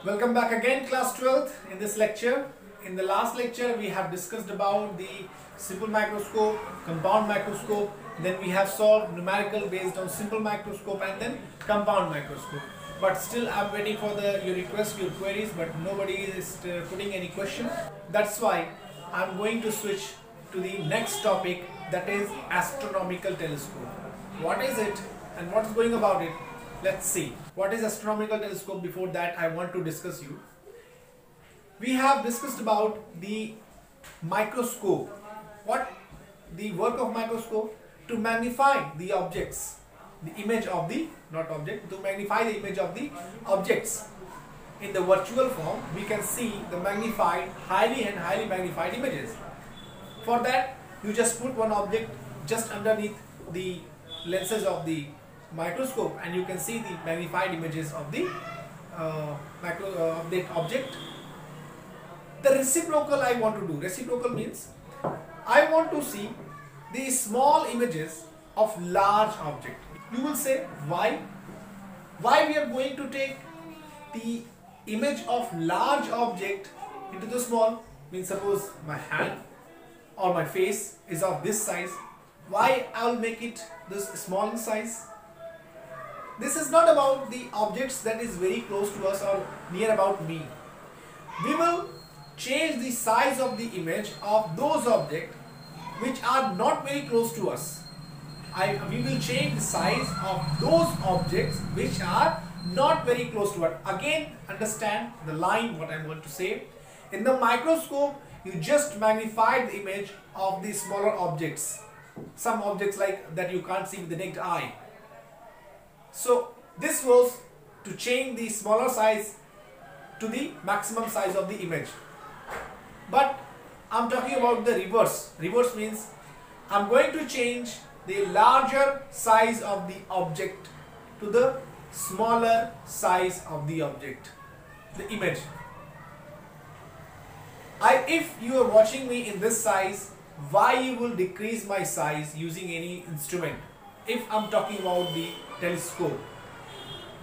Welcome back again, class 12th. In this lecture, in the last lecture we have discussed about the simple microscope, compound microscope, then we have solved numerical based on simple microscope and then compound microscope. But still I'm waiting for your request, your queries, but nobody is putting any question. That's why I'm going to switch to the next topic, that is astronomical telescope. What is it and what's going about it? Let's see. What is astronomical telescope? Before that, I want to discuss you. We have discussed about the microscope. What the work of microscope? To magnify the objects, the image of the, not object, to magnify the image of the objects. In the virtual form, we can see the magnified, highly magnified images. For that, you just put one object just underneath the lenses of the microscope and you can see the magnified images of the object. The reciprocal I want to do. Reciprocal means I want to see the small images of large object. You will say why? Why we are going to take the image of large object into the small? Means suppose my hand or my face is of this size. Why I will make it this small in size? This is not about the objects that is very close to us or near about me. We will change the size of the image of those objects which are not very close to us. We will change the size of those objects which are not very close to us. Again, understand the line what I want to say. In the microscope, you just magnify the image of the smaller objects. Some objects like that you can't see with the naked eye. So this was to change the smaller size to the maximum size of the image. But I'm talking about the reverse. Reverse means I'm going to change the larger size of the object to the smaller size of the object, the image. If you are watching me in this size, why you will decrease my size using any instrument? If I'm talking about the telescope.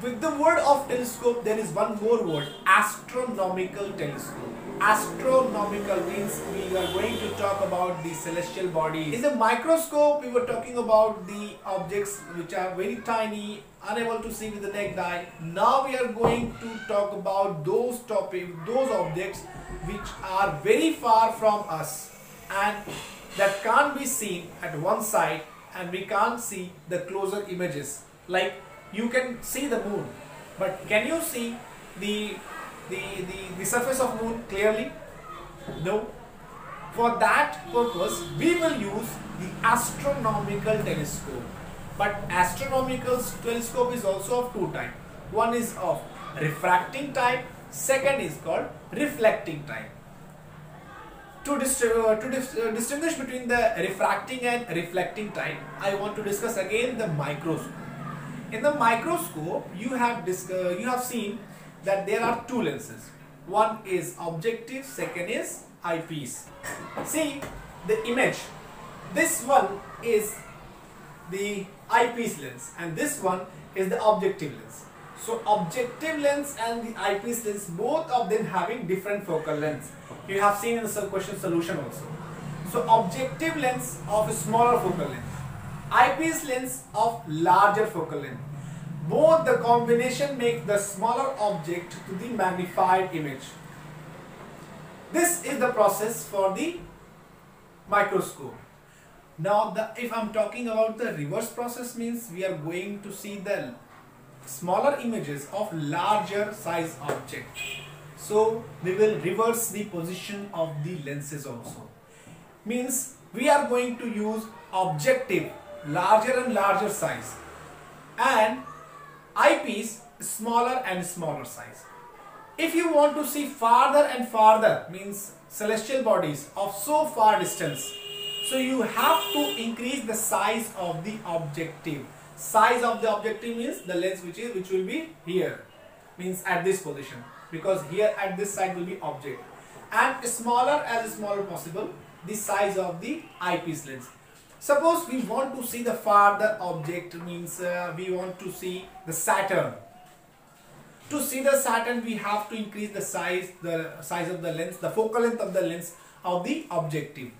With the word of telescope, there is one more word, astronomical telescope. Astronomical means we are going to talk about the celestial bodies. In the microscope, we were talking about the objects which are very tiny, unable to see with the naked eye. Now we are going to talk about those objects which are very far from us and that can't be seen at one side, and we can't see the closer images. Like you can see the moon, but can you see the surface of moon clearly? No. For that purpose, we will use the astronomical telescope. But astronomical telescope is also of two types. One is of refracting type, second is called reflecting type. To distinguish between the refracting and reflecting type, I want to discuss again the microscope. In the microscope, you have seen that there are two lenses. One is objective, second is eyepiece. See the image. This one is the eyepiece lens and this one is the objective lens. So objective lens and the eyepiece lens, both of them having different focal lengths. You have seen in the question solution also. So objective lens of a smaller focal length, eyepiece lens of larger focal length. Both the combination make the smaller object to the magnified image. This is the process for the microscope. Now if I'm talking about the reverse process, means we are going to see the smaller images of larger size object. So we will reverse the position of the lenses also. Means we are going to use objective, larger and larger size, and eyepiece, smaller and smaller size. If you want to see farther and farther, means celestial bodies of so far distance, so you have to increase the size of the objective. Size of the objective means the lens which will be here, means at this position, because here at this side will be object, and smaller as smaller possible the size of the eyepiece lens. Suppose we want to see the farther object, means we want to see the Saturn. To see the Saturn, we have to increase the size of the lens, the focal length of the lens of the objective.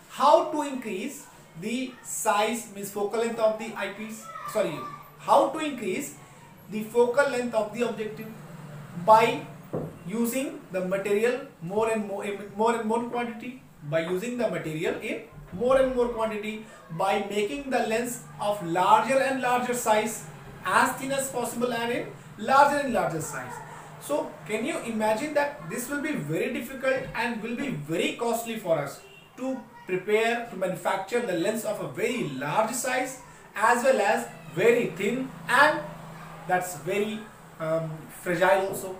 How to increase the size, means focal length of the eyepiece? Sorry, how to increase the focal length of the objective? By using the material more and more quantity. By using the material in more and more quantity, by making the lens of larger and larger size, as thin as possible, and in larger and larger size. So can you imagine that this will be very difficult and will be very costly for us to prepare, to manufacture the lens of a very large size as well as very thin, and that's very fragile also.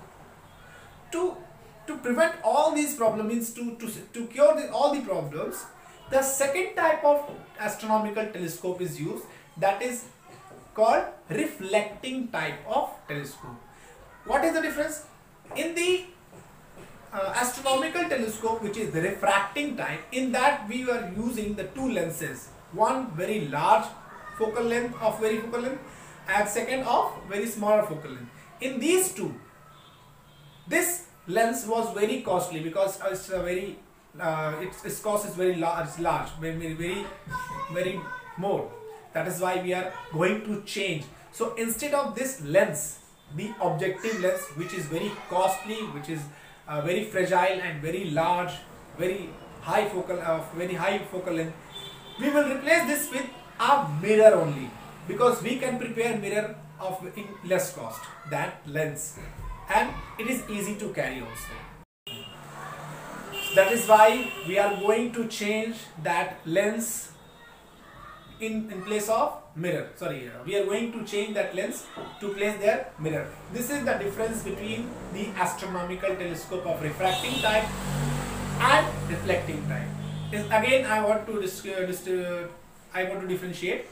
To prevent all these problems, to cure all the problems, the second type of astronomical telescope is used, that is called reflecting type of telescope. What is the difference? In the astronomical telescope, which is the refracting type, in that we are using the two lenses, one very large focal length of very focal length and second of very smaller focal length. In these two, this lens was very costly because it's a very its cost is very large, very more. That is why we are going to change. So instead of this lens, the objective lens, which is very costly, which is very fragile and very large, very high focal length, we will replace this with a mirror only, because we can prepare mirror of in less cost than lens, and it is easy to carry also. That is why we are going to change that lens in place of mirror. Sorry, we are going to change that lens to place their mirror. This is the difference between the astronomical telescope of refracting type and reflecting type. Again, I want to differentiate.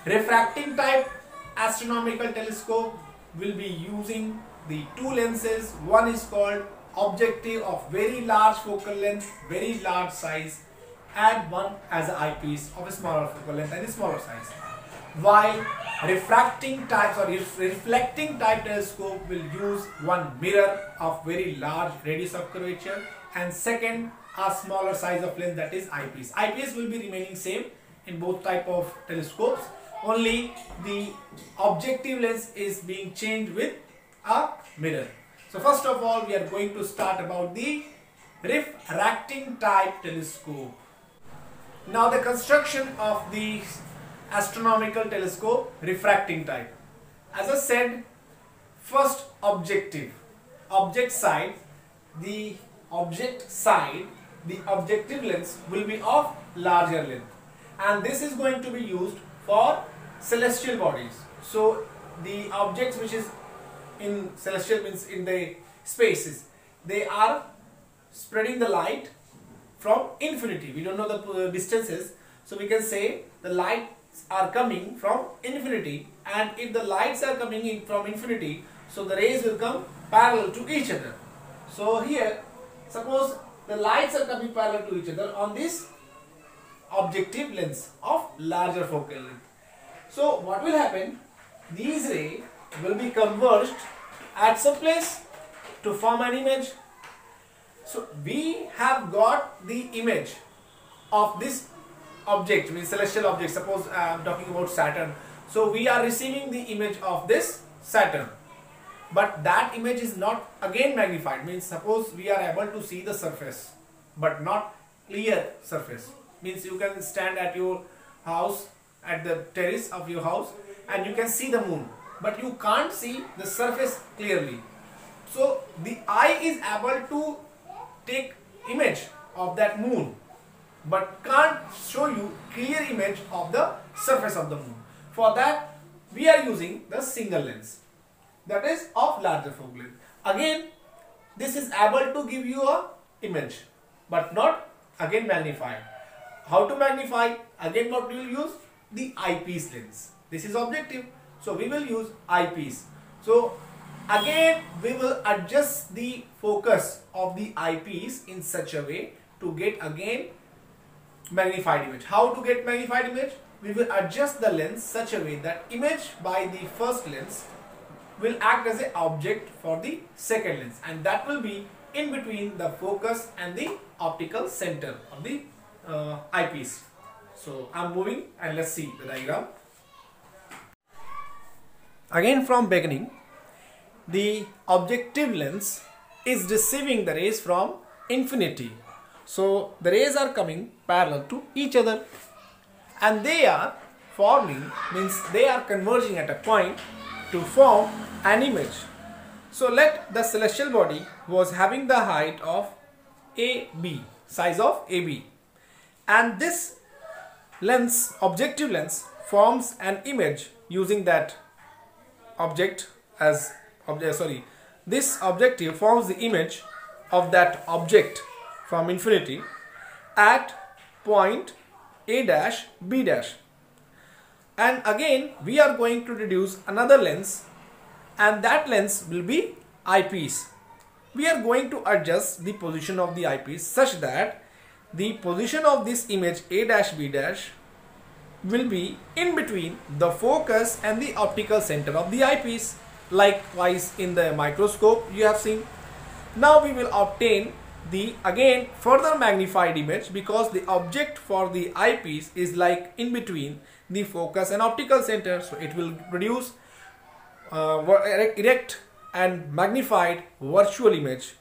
Refracting type astronomical telescope will be using the two lenses. One is called objective of very large focal length, very large size, and one as an eyepiece of a smaller focal length and a smaller size. While refracting type or reflecting type telescope will use one mirror of very large radius of curvature and second a smaller size of lens, that is eyepiece. Eyepiece will be remaining same in both type of telescopes, only the objective lens is being changed with a mirror. So first of all, we are going to start about the refracting type telescope. Now the construction of the astronomical telescope refracting type. As I said, first objective, the objective lens will be of larger length, and this is going to be used for celestial bodies. So the objects which is in celestial, means in the spaces, they are spreading the light from infinity. We don't know the distances, so we can say the lights are coming from infinity, and if the lights are coming in from infinity, so the rays will come parallel to each other. So here, suppose the lights are coming parallel to each other on this objective lens of larger focal length. So what will happen? These rays will be converged at some place to form an image. So we have got the image of this object, means celestial object. Suppose I am talking about Saturn. So we are receiving the image of this Saturn, but that image is not again magnified. Means suppose we are able to see the surface but not clear surface. Means you can stand at your house, at the terrace of your house, and you can see the moon, but you can't see the surface clearly. So the eye is able to take image of that moon, but can't show you clear image of the surface of the moon. For that, we are using the single lens, that is of larger focal length. Again, this is able to give you a image, but not again magnified. How to magnify? Again, what we will use? The eyepiece lens. This is objective, so we will use eyepiece. So again, we will adjust the focus of the eyepiece in such a way to get again magnified image. How to get magnified image? We will adjust the lens such a way that image by the first lens will act as an object for the second lens, and that will be in between the focus and the optical center of the eyepiece. So I'm moving and let's see the diagram. Again from beginning, the objective lens is receiving the rays from infinity. So the rays are coming parallel to each other and they are forming, means they are converging at a point to form an image. So let the celestial body was having the height of AB, size of AB, and this lens, objective lens, forms an image using that object as this objective forms the image of that object from infinity at point A dash B dash. And again we are going to deduce another lens, and that lens will be eyepiece. We are going to adjust the position of the eyepiece such that the position of this image A dash B dash will be in between the focus and the optical center of the eyepiece. Likewise in the microscope you have seen. Now we will obtain the again further magnified image, because the object for the eyepiece is like in between the focus and optical center, so it will produce erect and magnified virtual image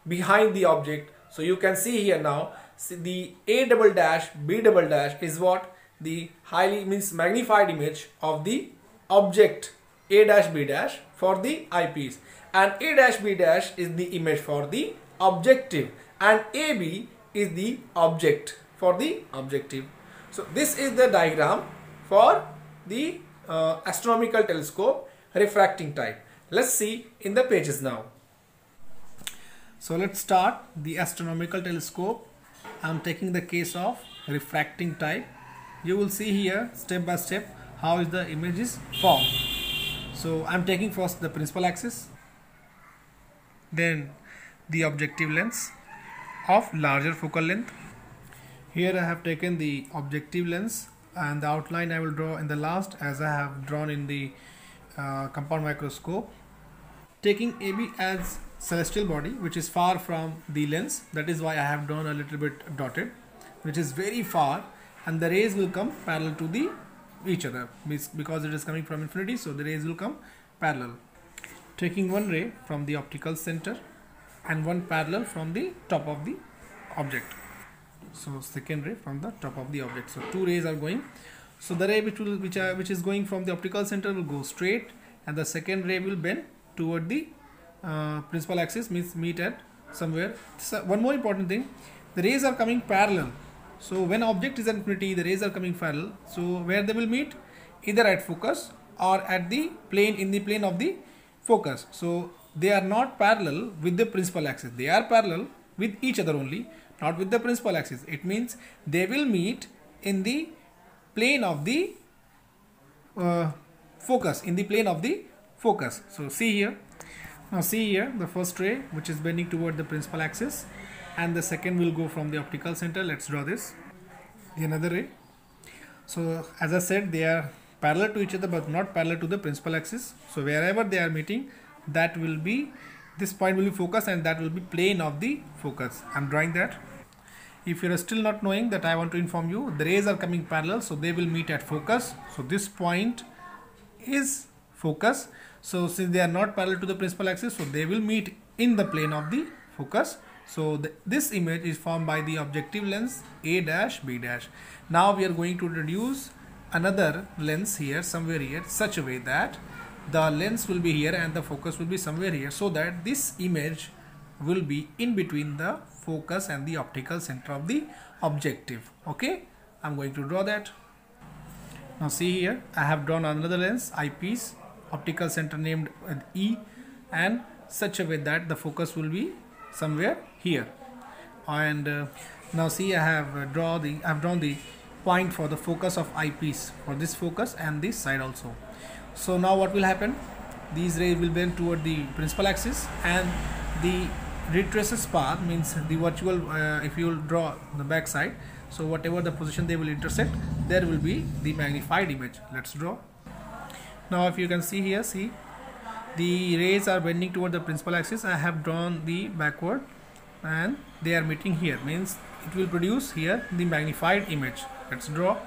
behind the object. So you can see here now, the A double dash B double dash is what? The highly magnified image of the object A dash B dash for the eyepiece, and A dash B dash is the image for the objective, and AB is the object for the objective. So this is the diagram for the astronomical telescope refracting type. Let's see in the pages now. So let's start the astronomical telescope. I'm taking the case of refracting type. You will see here step by step how is the image is formed. So I'm taking first the principal axis, then the objective lens of larger focal length. Here I have taken the objective lens, and the outline I will draw in the last, as I have drawn in the compound microscope. Taking AB as celestial body, which is far from the lens, that is why I have drawn a little bit dotted, which is very far, and the rays will come parallel to the each other, because it is coming from infinity, so the rays will come parallel. Taking one ray from the optical center and one parallel from the top of the object. So second ray from the top of the object. So two rays are going. So the ray which is going from the optical center will go straight, and the second ray will bend toward the principal axis, means meet at somewhere. So one more important thing, the rays are coming parallel. So when object is at infinity, the rays are coming parallel. So where they will meet? Either at focus or at the plane, in the plane of the focus. So they are not parallel with the principal axis. They are parallel with each other only, not with the principal axis. It means they will meet in the plane of the focus, in the plane of the focus. So see here. Now see here, the first ray which is bending toward the principal axis, and the second will go from the optical center. Let's draw this. Another ray. So as I said, they are parallel to each other but not parallel to the principal axis. So wherever they are meeting, that will be, this point will be focus, and that will be plane of the focus. I'm drawing that. If you are still not knowing that, I want to inform you, the rays are coming parallel, so they will meet at focus. So this point is focus. So since they are not parallel to the principal axis, so they will meet in the plane of the focus. So this image is formed by the objective lens A dash B dash. Now we are going to introduce another lens here, somewhere here, such a way that the lens will be here and the focus will be somewhere here, so that this image will be in between the focus and the optical center of the objective. Okay, I'm going to draw that. Now see here, I have drawn another lens, eyepiece, optical center named E, and such a way that the focus will be somewhere here. And now see, I have drawn the point for the focus of eyepiece for this focus and this side also. So now what will happen? These rays will bend toward the principal axis, and the retraces path, means the virtual, if you will draw the back side, so whatever the position they will intersect, there will be the magnified image. Let's draw. Now if you can see here, see the rays are bending toward the principal axis. I have drawn the backward and they are meeting here, means it will produce here the magnified image. Let's draw.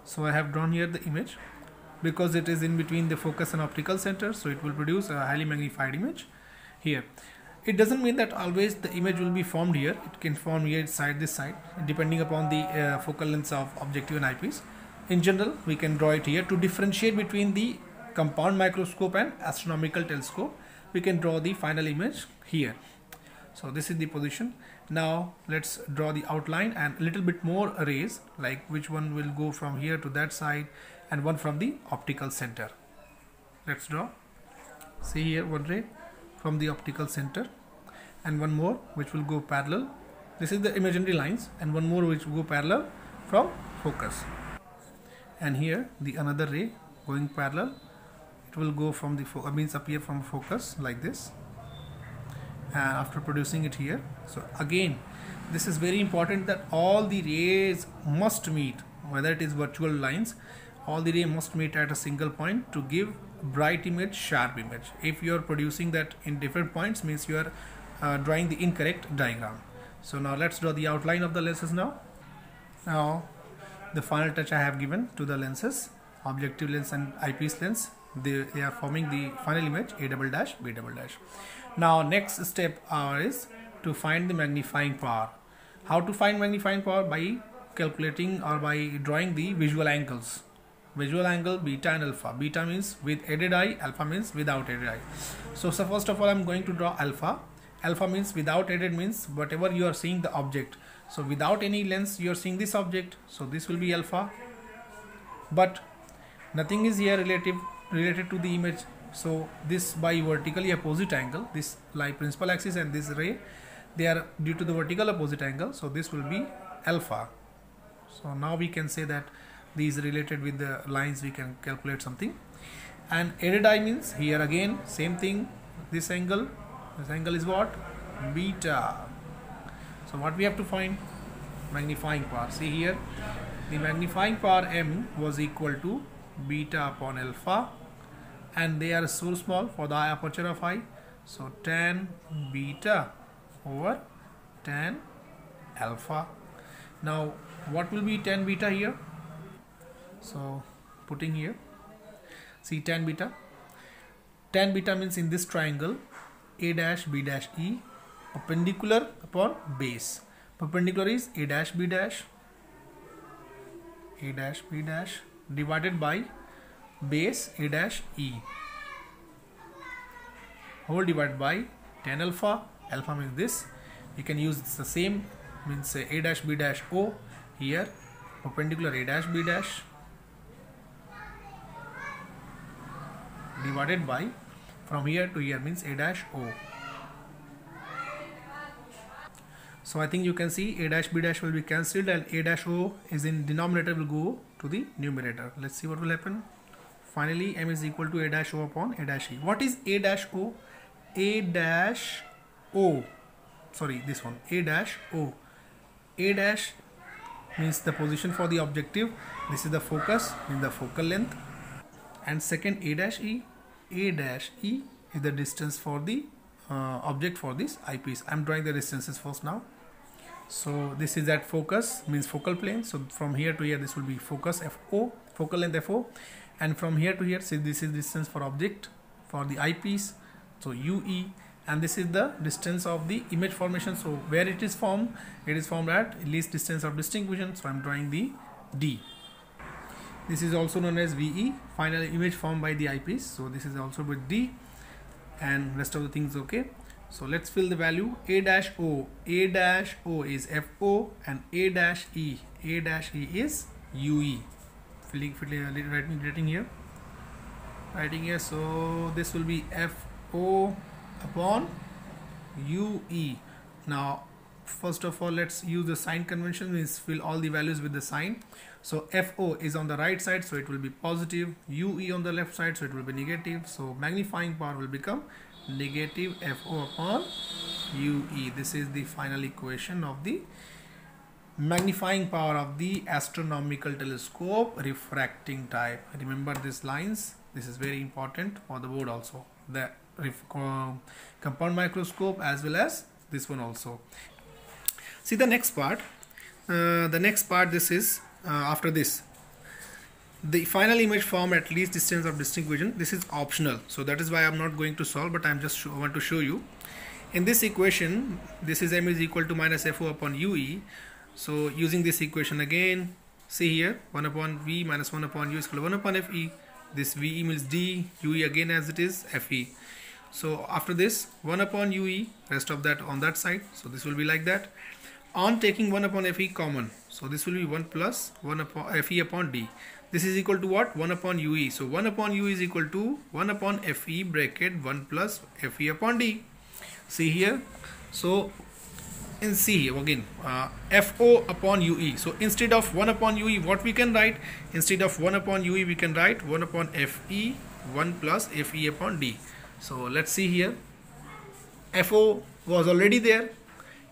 So I have drawn here the image because it is in between the focus and optical center, so it will produce a highly magnified image here. It doesn't mean that always the image will be formed here. It can form here side, this side, depending upon the focal lengths of objective and eyepiece. In general, we can draw it here. To differentiate between the compound microscope and astronomical telescope, we can draw the final image here. So this is the position. Now let's draw the outline and a little bit more rays, like which one will go from here to that side and one from the optical center. Let's draw. See here, one ray from the optical center and one more which will go parallel. This is the imaginary lines, and one more which will go parallel from focus. And here the another ray going parallel. It will go from the means appear from focus like this, and after producing it here. So again, this is very important that all the rays must meet, whether it is virtual lines, all the rays must meet at a single point to give bright image, sharp image. If you are producing that in different points, means you are drawing the incorrect diagram. So now let's draw the outline of the lenses now. Now the final touch I have given to the lenses, objective lens and eyepiece lens. They are forming the final image A double dash B double dash. Now next step is to find the magnifying power. How to find magnifying power? By calculating or by drawing the visual angles. Visual angle beta and alpha. Beta means with aided eye, alpha means without aided eye. So first of all, I am going to draw alpha. Alpha means without aided, means whatever you are seeing the object. So without any lens you are seeing this object, so this will be alpha. But nothing is here related to the image. So this by vertically opposite angle, this like principal axis and this ray, they are due to the vertical opposite angle. So this will be alpha. So now we can say that these related with the lines, we can calculate something. And aided eye means here again same thing. This angle is what? Beta. So what we have to find? Magnifying power. See here, the magnifying power M was equal to beta upon alpha, and they are so small for the eye aperture of eye. So tan beta over tan alpha. Now what will be tan beta here? So putting here, see tan beta. Tan beta means in this triangle A dash B dash E, perpendicular upon base. Perpendicular is A dash B dash divided by base A dash E, whole divided by tan alpha. Alpha means this. You can use the same, means A dash B dash O here, perpendicular A dash B dash divided by from here to here, means A dash O. So I think you can see A dash B dash will be cancelled and A dash O is in denominator will go to the numerator. Let's see what will happen. Finally M is equal to A dash O upon A dash E. What is A dash O? A dash O, sorry, this one, A dash O. A dash means the position for the objective. This is the focus in the focal length. And second, A dash E. A dash E is the distance for the object for this eyepiece. I am drawing the distances first now. So this is at focus, means focal plane. So from here to here this will be focus FO, focal length FO, and from here to here, see, this is distance for object for the eyepiece, so UE, and this is the distance of the image formation. So where it is formed at least distance of distinct vision. So I am drawing the D. This is also known as VE, final image formed by the eyepiece. So this is also with D, and rest of the things okay. So let's fill the value. A dash O is FO, and A dash E is UE. Writing here. So this will be FO upon UE. Now first of all, let's use the sign convention, means fill all the values with the sign. So FO is on the right side, so it will be positive. UE on the left side, so it will be negative. So magnifying power will become negative FO upon UE. This is the final equation of the magnifying power of the astronomical telescope refracting type. Remember these lines. This is very important for the board also. the compound microscope as well as this one also. See the next part. This is after this. The final image formed at least distance of distinct vision. This is optional, so that is why I'm not going to solve, but I'm just want to show you. In this equation, this is m is equal to minus FO upon UE. So using this equation again, see here 1 upon V minus 1 upon U is equal to 1 upon FE. This VE means D, UE again as it is FE. So after this 1 upon UE, rest of that on that side. So this will be like that. On taking 1 upon FE common, so this will be 1 plus 1 upon FE upon D. This is equal to what? 1 upon UE. So 1 upon UE is equal to 1 upon FE bracket 1 plus FE upon D. See here. So in C again FO upon UE. So instead of 1 upon UE, what we can write? Instead of 1 upon UE, we can write 1 upon FE 1 plus FE upon D. So let's see here. FO was already there.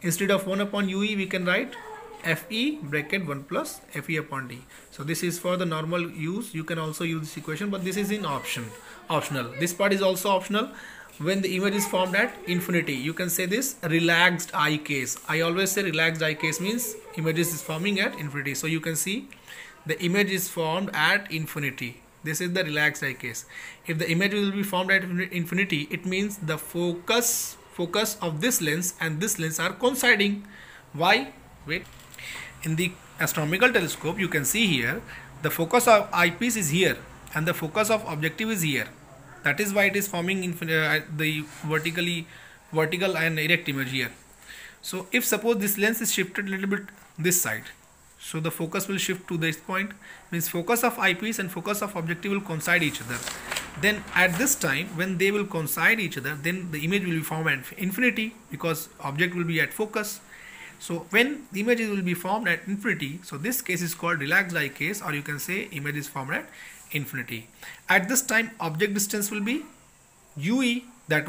Instead of 1 upon UE, we can write FE bracket 1 plus FE upon D. So this is for the normal use. You can also use this equation, but this is in optional. This part is also optional. When the image is formed at infinity, you can say this relaxed eye case. I always say relaxed eye case means images is forming at infinity. So you can see the image is formed at infinity. This is the relaxed eye case. If the image will be formed at infinity, it means the focus of this lens and this lens are coinciding. Why? Wait. In the astronomical telescope, you can see here the focus of eyepiece is here and the focus of objective is here. That is why it is forming the vertical and erect image here. So if suppose this lens is shifted a little bit this side, so the focus will shift to this point, means focus of eyepiece and focus of objective will coincide each other. Then at this time, when they will coincide each other, then the image will be formed at infinity because object will be at focus. So when the image will be formed at infinity, so this case is called relaxed eye case, or you can say image is formed at infinity. At this time, object distance will be UE, that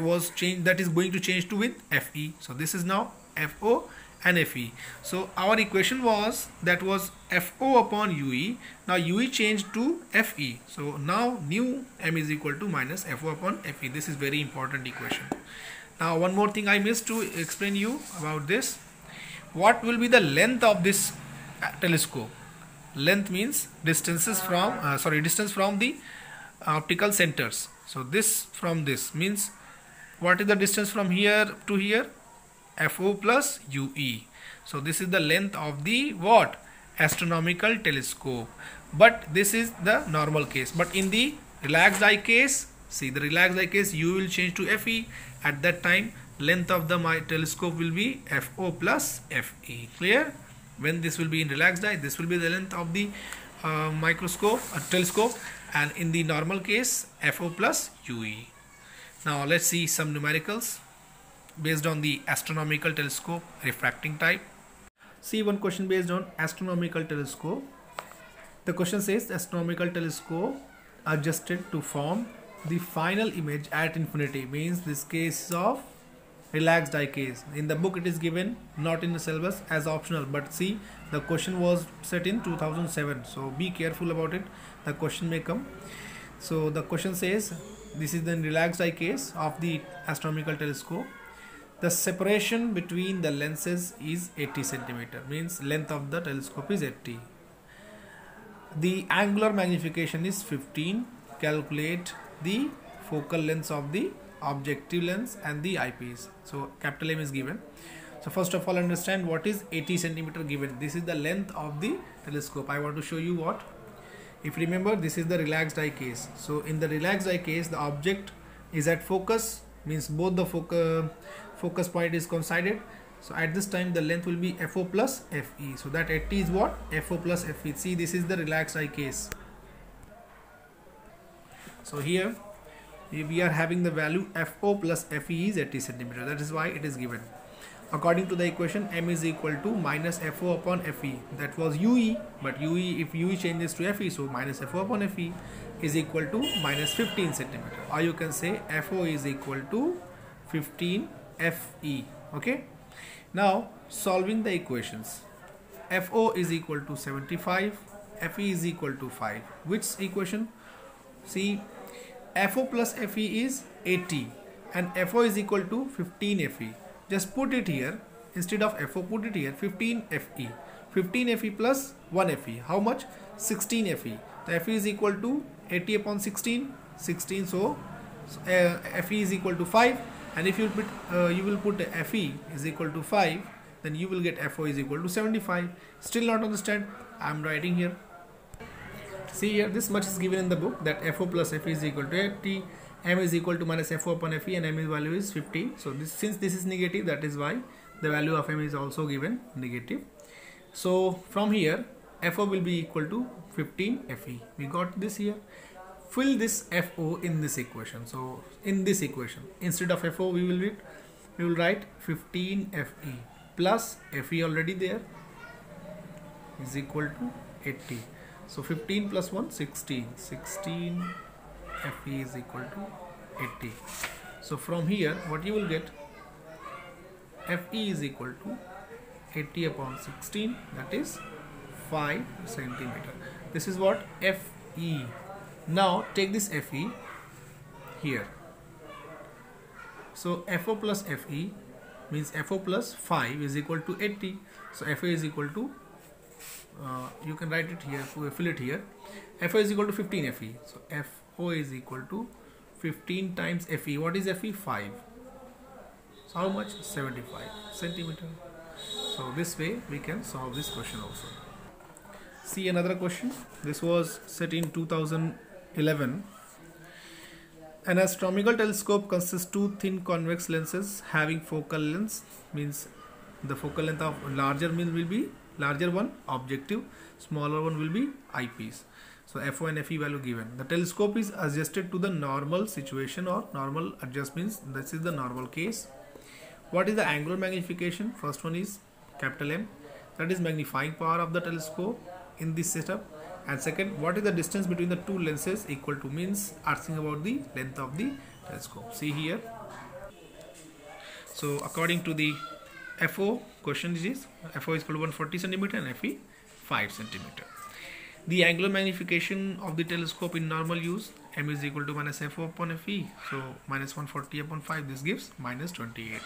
is going to change to with FE. So this is now FO and FE. So our equation was FO upon UE. Now UE changed to FE. So now new m is equal to minus FO upon FE. This is very important equation. Now one more thing I missed to explain you about this. What will be the length of this telescope? Length means distance from the optical centers. So this from this means what is the distance from here to here? FO plus UE. So this is the length of the what? Astronomical telescope. But this is the normal case. But in the relaxed eye case, see the relaxed eye case, U will change to FE. At that time, length of the telescope will be FO plus FE. Clear? When this will be in relaxed eye, this will be the length of the telescope, and in the normal case FO plus UE. Now let's see some numericals based on the astronomical telescope refracting type. See one question based on astronomical telescope. The question says the astronomical telescope adjusted to form the final image at infinity, means this case of relaxed eye case. In the book it is given, not in the syllabus, as optional, but see the question was set in 2007, so be careful about it, the question may come. So the question says this is the relaxed eye case of the astronomical telescope. The separation between the lenses is 80 centimeter, means length of the telescope is 80. The angular magnification is 15. Calculate the focal length of the objective lens and the eyepiece. So capital M is given. So first of all, understand what is 80 centimeter given. This is the length of the telescope. I want to show you what. If you remember, this is the relaxed eye case. So in the relaxed eye case, the object is at focus, means both the focus point is coincided. So at this time the length will be FO plus FE. So that 80 is what? FO plus FE. See, this is the relaxed eye case. So here we are having the value FO plus FE is 80 centimeter. That is why it is given. According to the equation, m is equal to minus FO upon FE. That was UE, but UE, if UE changes to FE, so minus FO upon FE is equal to minus 15 centimeter. Or you can say FO is equal to 15 FE. Okay. Now solving the equations. FO is equal to 75, FE is equal to 5. Which equation? See, FO plus FE is 80 and FO is equal to 15 FE. Just put it here, instead of FO put it here 15 FE. 15 FE plus 1 FE. How much? 16 FE. The FE is equal to 80 upon 16. 16, so FE is equal to 5, and if you will put FE is equal to 5, then you will get FO is equal to 75. Still not understand? I am writing here. See here, this much is given in the book, that FO plus FE is equal to 80, M is equal to minus FO upon FE, and M value is 50. So this, since this is negative, that is why the value of M is also given negative. So from here, FO will be equal to 15 FE. We got this here. Fill this FO in this equation. So in this equation, instead of FO we will write 15 FE plus FE already there is equal to 80. So 15 plus 1, 16. 16 FE is equal to 80. So from here what you will get, FE is equal to 80 upon 16, that is 5 centimeter. This is what FE. Now take this FE here. So FO plus FE means FO plus 5 is equal to 80. So FA is equal to, you can write it here, fill it here. FO is equal to 15 FE. So FO is equal to 15 times FE. What is FE? 5. So how much? 75 centimeter. So this way we can solve this question also. See another question. This was set in 2011. An astronomical telescope consists two thin convex lenses having focal lengths, means the focal length of larger will be larger one objective, smaller one will be eyepiece. So FO and FE value given. The telescope is adjusted to the normal situation, or normal adjust means this is the normal case. What is the angular magnification? First one is capital M, that is magnifying power of the telescope in this setup. And second, what is the distance between the two lenses equal to, means asking about the length of the telescope. See here. So according to the FO question, is FO is equal to 140 centimeter and FE 5 centimeter. The angular magnification of the telescope in normal use, M is equal to minus FO upon FE. So minus 140 upon 5, this gives minus 28.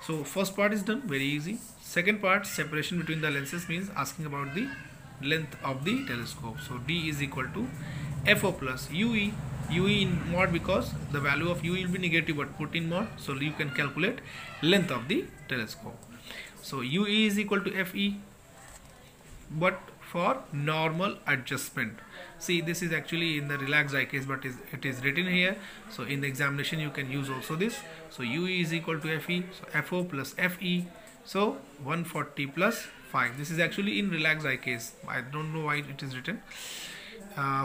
So first part is done, very easy. Second part, separation between the lenses, means asking about the length of the telescope. So D is equal to FO plus UE. UE in mod because the value of UE will be negative, but put in mod, so you can calculate length of the telescope. So UE is equal to FE, but for normal adjustment. See, this is actually in the relaxed eye case, but it is written here. So in the examination you can use also this. So UE is equal to FE, so FO plus FE. So 140 plus 5. This is actually in relaxed eye case. I don't know why it is written.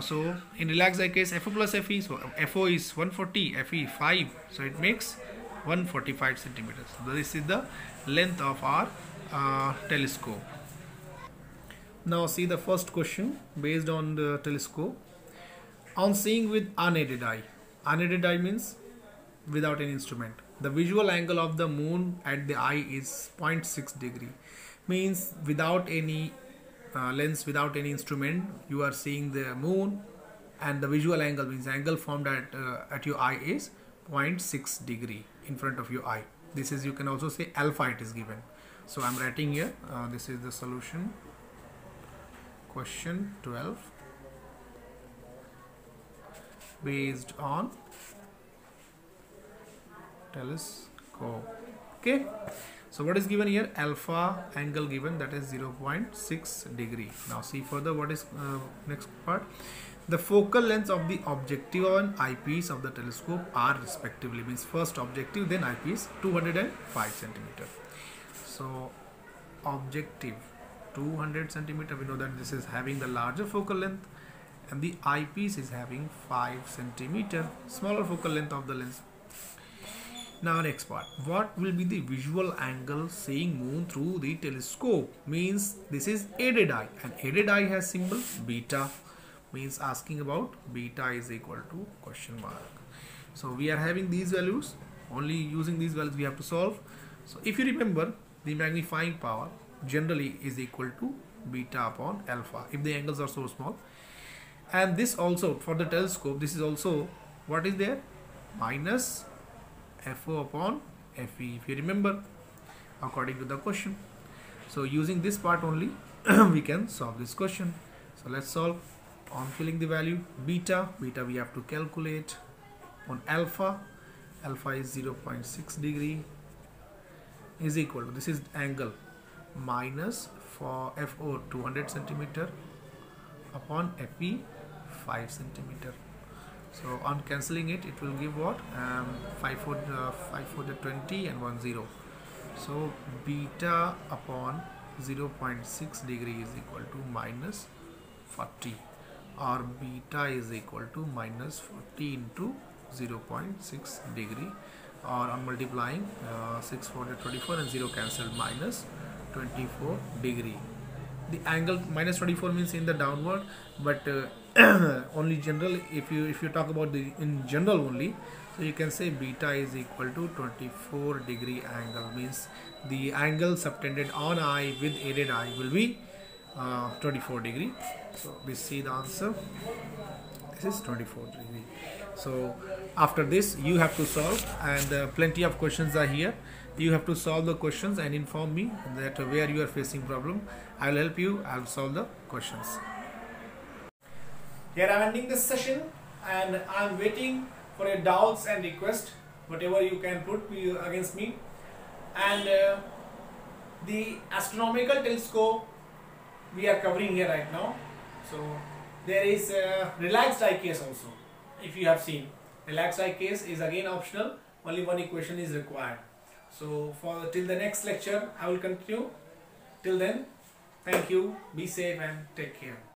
So in relaxed eye case, FO plus FE. So FO is 140, FE 5. So it makes 145 centimeters. So this is the length of our telescope. Now see the first question based on the telescope. On seeing with unaided eye. Unaided eye means without any instrument. The visual angle of the moon at the eye is 0.6 degree. Means without any lens, without any instrument, you are seeing the moon, and the visual angle means angle formed at your eye is 0.6 degree in front of your eye. This is, you can also say alpha it is given. So I'm writing here, this is the solution. Question 12 based on telescope. Okay, so what is given here? Alpha angle given, that is 0.6 degree. Now see further what is next part. The focal lengths of the objective and eyepiece of the telescope are respectively, means first objective then eyepiece, 205 centimeter. So objective 200 centimeter, we know that this is having the larger focal length, and the eyepiece is having 5 centimeter smaller focal length of the lens. Now next part, what will be the visual angle seeing moon through the telescope? Means this is aided eye, and aided eye has symbol beta, means asking about beta is equal to question mark. So we are having these values, only using these values we have to solve. So if you remember, the magnifying power generally is equal to beta upon alpha if the angles are so small. And this also for the telescope, this is also what is there, minus FO upon FE, if you remember, according to the question. So using this part only we can solve this question. So let's solve. On filling the value, beta we have to calculate. On alpha is 0.6 degree is equal to, this is angle, minus for FO 200 centimeter upon FE 5 centimeter. So on cancelling it, it will give what? 5 for the 20 and 1 0. So beta upon 0.6 degree is equal to minus 40, or beta is equal to minus 40 into 0.6 degree, or on multiplying 6 for the 24 and 0 cancelled, minus 24 degree. The angle minus 24 means in the downward, but only general, if you talk about the in general only, so you can say beta is equal to 24 degree angle, means the angle subtended on eye with aided eye will be 24 degree. So we see the answer, this is 24 degree. So after this you have to solve, and plenty of questions are here. You have to solve the questions and inform me that where you are facing problem. I will help you. I will solve the questions. Here I am ending this session, and I am waiting for your doubts and requests, whatever you can put against me. And the astronomical telescope we are covering here right now. So there is a relaxed eye case also. If you have seen, relaxed eye case is again optional. Only one equation is required. So till the next lecture I will continue. Till then, thank you, be safe and take care.